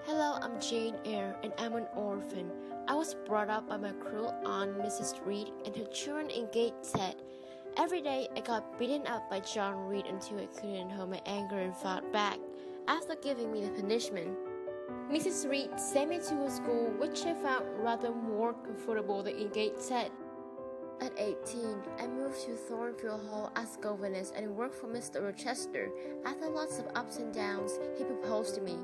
Hello, I'm Jane Eyre, and I'm an orphan. I was brought up by my cruel aunt, Mrs. Reed, and her children in Gateshead. Every day, I got beaten up by John Reed until I couldn't hold my anger and fought back. After giving me the punishment, Mrs. Reed sent me to a school which I found rather more comfortable than in Gateshead. At 18, I moved to Thornfield Hall as governess and worked for Mr. Rochester. After lots of ups and downs, he proposed to me.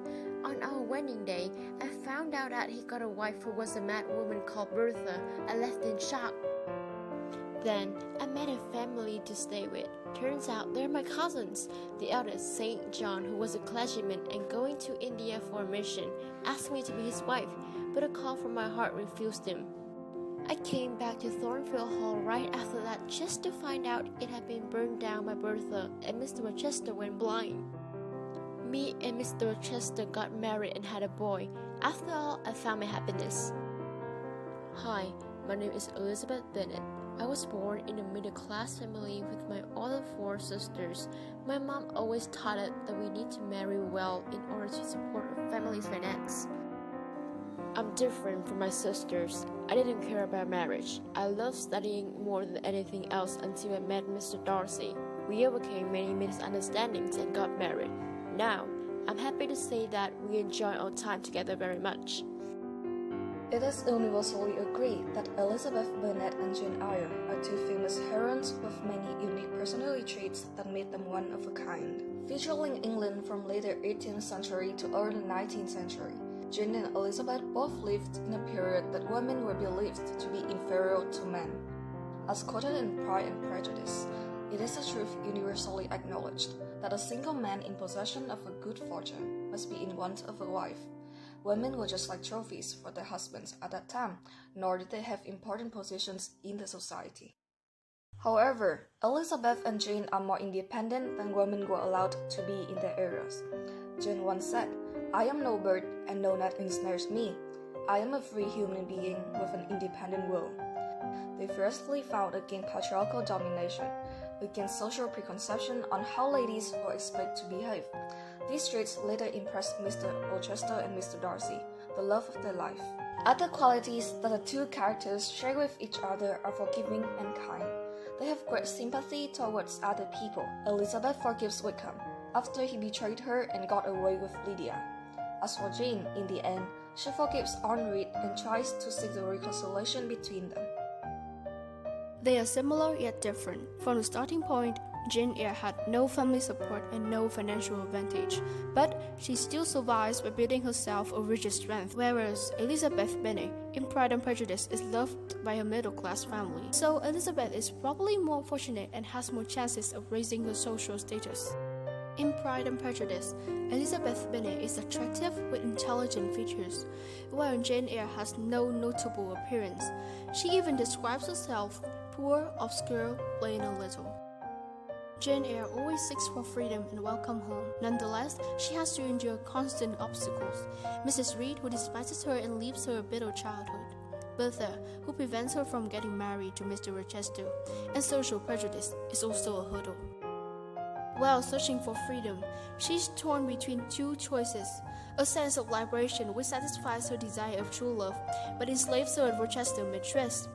On our wedding day, I found out that he got a wife who was a mad woman called Bertha. I left in shock. Then, I met a family to stay with. Turns out they're my cousins. The eldest, St. John, who was a clergyman and going to India for a mission, asked me to be his wife, but a call from my heart refused him. I came back to Thornfield Hall right after that just to find out it had been burned down by Bertha and Mr. Rochester went blind. Me and Mr. Rochester got married and had a boy. After all, I found my happiness. Hi, my name is Elizabeth Bennet. I was born in a middle-class family with my other 4 sisters. My mom always taught us that we need to marry well in order to support our family's finance. I'm different from my sisters. I didn't care about marriage. I loved studying more than anything else until I met Mr. Darcy. We overcame many misunderstandings and got married. Now, I'm happy to say that we enjoy our time together very much. It is universally agreed that Elizabeth Bennet and Jane Eyre are 2 famous heroines with many unique personality traits that made them one of a kind. Featuring England from later 18th century to early 19th century, Jane and Elizabeth both lived in a period that women were believed to be inferior to men. As quoted in Pride and Prejudice, it is a truth universally acknowledged that a single man in possession of a good fortune must be in want of a wife. Women were just like trophies for their husbands at that time, nor did they have important positions in the society. However, Elizabeth and Jane are more independent than women were allowed to be in their eras. Jane once said, "I am no bird, and no net ensnares me. I am a free human being with an independent will." They fiercely fought against patriarchal domination, against social preconception on how ladies were expected to behave. These traits later impressed Mr. Rochester and Mr. Darcy, the love of their life. Other qualities that the 2 characters share with each other are forgiving and kind. They have great sympathy towards other people. Elizabeth forgives Wickham after he betrayed her and got away with Lydia. As for Jane, in the end, she forgives Aunt Reed and tries to seek the reconciliation between them. They are similar yet different. From the starting point, Jane Eyre had no family support and no financial advantage, but she still survives by building herself a richer strength, whereas Elizabeth Bennet, in Pride and Prejudice, is loved by a middle-class family. So Elizabeth is probably more fortunate and has more chances of raising her social status. In Pride and Prejudice, Elizabeth Bennet is attractive with intelligent features, while Jane Eyre has no notable appearance. She even describes herself poor, obscure, plain and little. Jane Eyre always seeks for freedom and welcome home. Nonetheless, she has to endure constant obstacles. Mrs. Reed, who despises her and leaves her a bitter childhood. Bertha, who prevents her from getting married to Mr. Rochester. And social prejudice is also a hurdle. While searching for freedom, she's torn between 2 choices: a sense of liberation which satisfies her desire of true love, but enslaves her at Rochester mistress,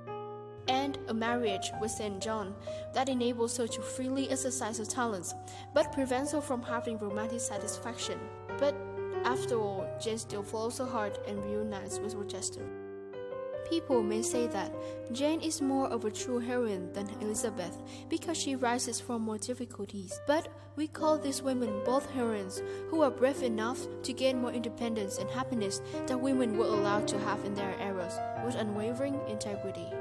and a marriage with St. John that enables her to freely exercise her talents, but prevents her from having romantic satisfaction. But after all, Jane still follows her heart and reunites with Rochester. People may say that Jane is more of a true heroine than Elizabeth because she rises from more difficulties. But we call these women both heroines who are brave enough to gain more independence and happiness that women were allowed to have in their eras with unwavering integrity.